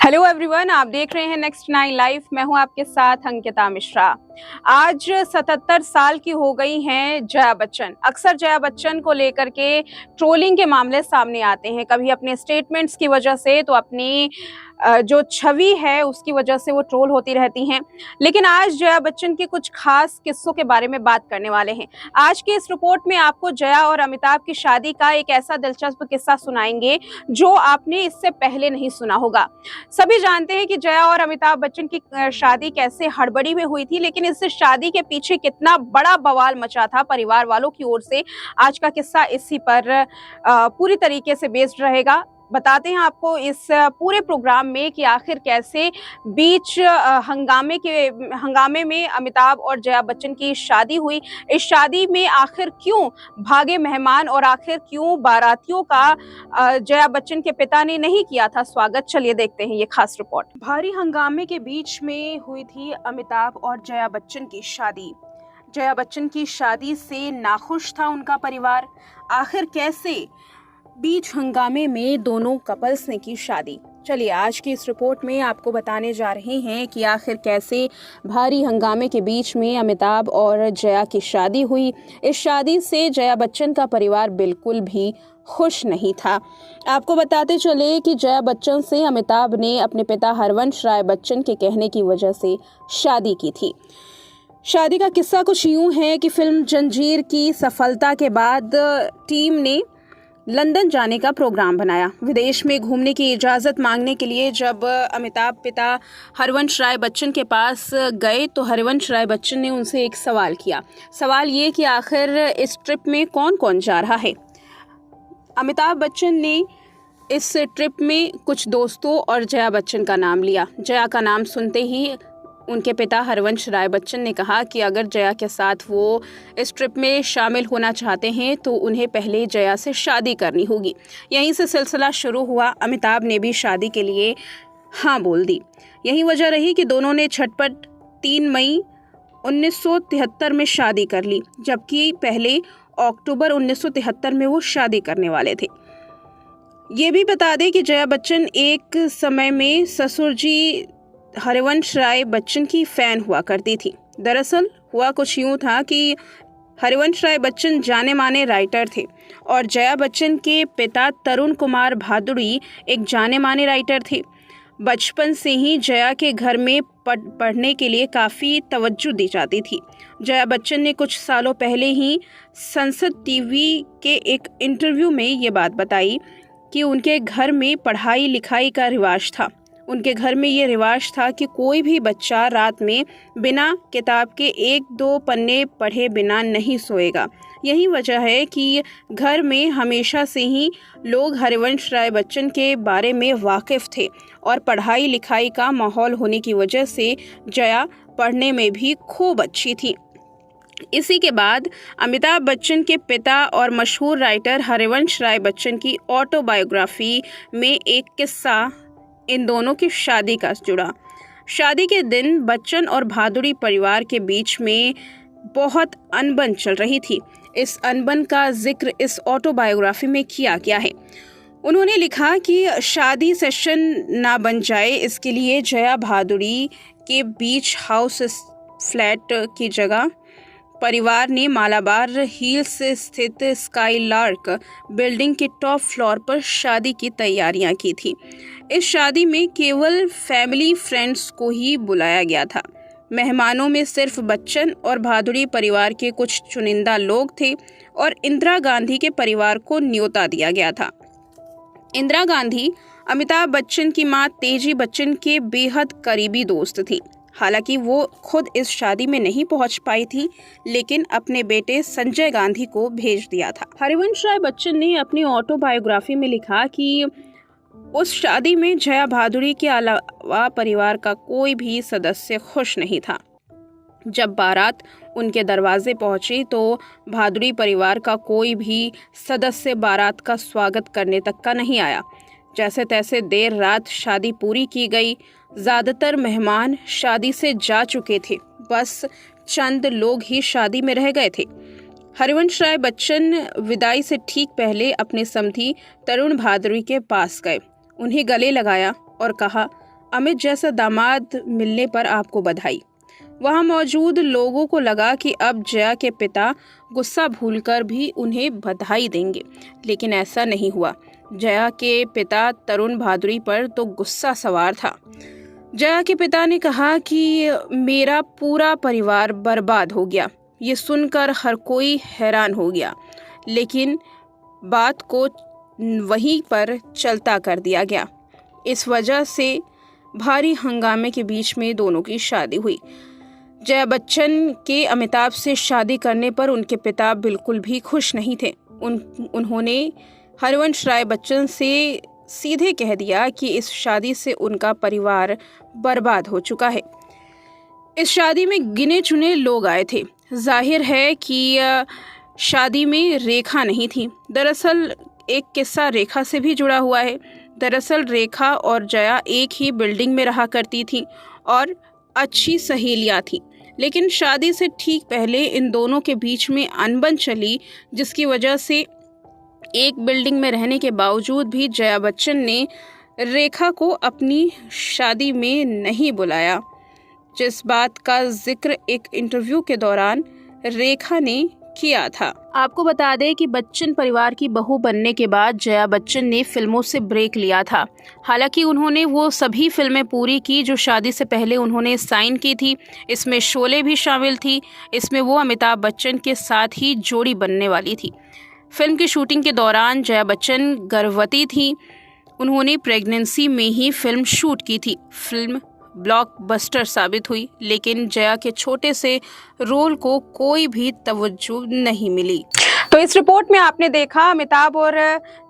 Hello everyone, आप देख रहे हैं नेक्स्ट 9 लाइव। मैं हूं आपके साथ अंकिता मिश्रा। आज 77 साल की हो गई हैं जया बच्चन। अक्सर जया बच्चन को लेकर के ट्रोलिंग के मामले सामने आते हैं, कभी अपने स्टेटमेंट्स की वजह से तो अपनी जो छवि है उसकी वजह से वो ट्रोल होती रहती हैं। लेकिन आज जया बच्चन के कुछ खास किस्सों के बारे में बात करने वाले हैं। आज के इस रिपोर्ट में आपको जया और अमिताभ की शादी का एक ऐसा दिलचस्प किस्सा सुनाएंगे जो आपने इससे पहले नहीं सुना होगा। सभी जानते हैं कि जया और अमिताभ बच्चन की शादी कैसे हड़बड़ी में हुई थी, लेकिन इस शादी के पीछे कितना बड़ा बवाल मचा था परिवार वालों की ओर से, आज का किस्सा इसी पर पूरी तरीके से बेस्ड रहेगा। बताते हैं आपको इस पूरे प्रोग्राम में कि आखिर कैसे बीच हंगामे में अमिताभ और जया बच्चन की शादी हुई। इस शादी में आखिर क्यों भागे मेहमान और आखिर क्यों बारातियों का जया बच्चन के पिता ने नहीं किया था स्वागत। चलिए देखते हैं ये खास रिपोर्ट। भारी हंगामे के बीच में हुई थी अमिताभ और जया बच्चन की शादी। जया बच्चन की शादी से नाखुश था उनका परिवार। आखिर कैसे बीच हंगामे में दोनों कपल्स ने की शादी। चलिए आज की इस रिपोर्ट में आपको बताने जा रहे हैं कि आखिर कैसे भारी हंगामे के बीच में अमिताभ और जया की शादी हुई। इस शादी से जया बच्चन का परिवार बिल्कुल भी खुश नहीं था। आपको बताते चले कि जया बच्चन से अमिताभ ने अपने पिता हरवंश राय बच्चन के कहने की वजह से शादी की थी। शादी का किस्सा कुछ यूं है कि फिल्म जंजीर की सफलता के बाद टीम ने लंदन जाने का प्रोग्राम बनाया। विदेश में घूमने की इजाज़त मांगने के लिए जब अमिताभ पिता हरवंश राय बच्चन के पास गए तो हरवंश राय बच्चन ने उनसे एक सवाल किया। सवाल ये कि आखिर इस ट्रिप में कौन कौन जा रहा है। अमिताभ बच्चन ने इस ट्रिप में कुछ दोस्तों और जया बच्चन का नाम लिया। जया का नाम सुनते ही उनके पिता हरवंश राय बच्चन ने कहा कि अगर जया के साथ वो इस ट्रिप में शामिल होना चाहते हैं तो उन्हें पहले जया से शादी करनी होगी। यहीं से सिलसिला शुरू हुआ। अमिताभ ने भी शादी के लिए हाँ बोल दी। यही वजह रही कि दोनों ने झटपट 3 मई 1973 में शादी कर ली, जबकि पहले अक्टूबर 1973 में वो शादी करने वाले थे। ये भी बता दें कि जया बच्चन एक समय में ससुर जी हरवंश राय बच्चन की फैन हुआ करती थी। दरअसल हुआ कुछ यूं था कि हरवंश राय बच्चन जाने माने राइटर थे और जया बच्चन के पिता तरुण कुमार भादुड़ी एक जाने माने राइटर थे। बचपन से ही जया के घर में पढ़ने के लिए काफ़ी तवज्जो दी जाती थी। जया बच्चन ने कुछ सालों पहले ही संसद टीवी के एक इंटरव्यू में ये बात बताई कि उनके घर में पढ़ाई लिखाई का रिवाज था। उनके घर में ये रिवाज था कि कोई भी बच्चा रात में बिना किताब के 1-2 पन्ने पढ़े बिना नहीं सोएगा। यही वजह है कि घर में हमेशा से ही लोग हरवंश राय बच्चन के बारे में वाकिफ़ थे और पढ़ाई लिखाई का माहौल होने की वजह से जया पढ़ने में भी खूब अच्छी थी। इसी के बाद अमिताभ बच्चन के पिता और मशहूर राइटर हरवंश राय बच्चन की ऑटोबायोग्राफी में एक किस्सा इन दोनों की शादी का जुड़ा। शादी के दिन बच्चन और भादुड़ी परिवार के बीच में बहुत अनबन चल रही थी। इस अनबन का जिक्र इस ऑटोबायोग्राफी में किया गया है। उन्होंने लिखा कि शादी सेशन ना बन जाए इसके लिए जया भादुड़ी के बीच हाउस फ्लैट की जगह परिवार ने मालाबार हिल्स स्थित स्काईलार्क बिल्डिंग के टॉप फ्लोर पर शादी की तैयारियां की थी। इस शादी में केवल फैमिली फ्रेंड्स को ही बुलाया गया था। मेहमानों में सिर्फ बच्चन और भादुड़ी परिवार के कुछ चुनिंदा लोग थे और इंदिरा गांधी के परिवार को न्योता दिया गया था। इंदिरा गांधी अमिताभ बच्चन की मां तेजी बच्चन के बेहद करीबी दोस्त थी। हालांकि वो खुद इस शादी में नहीं पहुंच पाई थी, लेकिन अपने बेटे संजय गांधी को भेज दिया था। हरवंश राय बच्चन ने अपनी ऑटोबायोग्राफी में लिखा कि उस शादी में जया भादुड़ी के अलावा परिवार का कोई भी सदस्य खुश नहीं था। जब बारात उनके दरवाजे पहुंची तो भादुड़ी परिवार का कोई भी सदस्य बारात का स्वागत करने तक का नहीं आया। जैसे तैसे देर रात शादी पूरी की गई। ज़्यादातर मेहमान शादी से जा चुके थे, बस चंद लोग ही शादी में रह गए थे। हरवंश राय बच्चन विदाई से ठीक पहले अपने समधी तरुण भादुड़ी के पास गए, उन्हें गले लगाया और कहा, अमित जैसा दामाद मिलने पर आपको बधाई। वहां मौजूद लोगों को लगा कि अब जया के पिता गुस्सा भूलकर भी उन्हें बधाई देंगे, लेकिन ऐसा नहीं हुआ। जया के पिता तरुण भादुरी पर तो गुस्सा सवार था। जया के पिता ने कहा कि मेरा पूरा परिवार बर्बाद हो गया। ये सुनकर हर कोई हैरान हो गया, लेकिन बात को वहीं पर चलता कर दिया गया। इस वजह से भारी हंगामे के बीच में दोनों की शादी हुई। जया बच्चन के अमिताभ से शादी करने पर उनके पिता बिल्कुल भी खुश नहीं थे। उन्होंने हरिवंश राय बच्चन से सीधे कह दिया कि इस शादी से उनका परिवार बर्बाद हो चुका है। इस शादी में गिने चुने लोग आए थे। जाहिर है कि शादी में रेखा नहीं थी। दरअसल एक किस्सा रेखा से भी जुड़ा हुआ है। दरअसल रेखा और जया एक ही बिल्डिंग में रहा करती थी और अच्छी सहेलियां थीं, लेकिन शादी से ठीक पहले इन दोनों के बीच में अनबन चली, जिसकी वजह से एक बिल्डिंग में रहने के बावजूद भी जया बच्चन ने रेखा को अपनी शादी में नहीं बुलाया, जिस बात का जिक्र एक इंटरव्यू के दौरान रेखा ने किया था। आपको बता दें कि बच्चन परिवार की बहू बनने के बाद जया बच्चन ने फिल्मों से ब्रेक लिया था। हालांकि उन्होंने वो सभी फिल्में पूरी की जो शादी से पहले उन्होंने साइन की थी। इसमें शोले भी शामिल थी। इसमें वो अमिताभ बच्चन के साथ ही जोड़ी बनने वाली थी। फिल्म की शूटिंग के दौरान जया बच्चन गर्भवती थी। उन्होंने प्रेगनेंसी में ही फिल्म शूट की थी। फिल्म ब्लॉकबस्टर साबित हुई, लेकिन जया के छोटे से रोल को कोई भी तवज्जो नहीं मिली। तो इस रिपोर्ट में आपने देखा अमिताभ और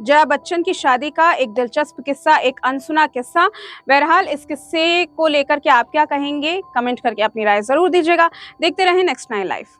जया बच्चन की शादी का एक दिलचस्प किस्सा, एक अनसुना किस्सा। बहरहाल इस किस्से को लेकर के आप क्या कहेंगे, कमेंट करके अपनी राय जरूर दीजिएगा। देखते रहें नेक्स्ट 9 लाइव।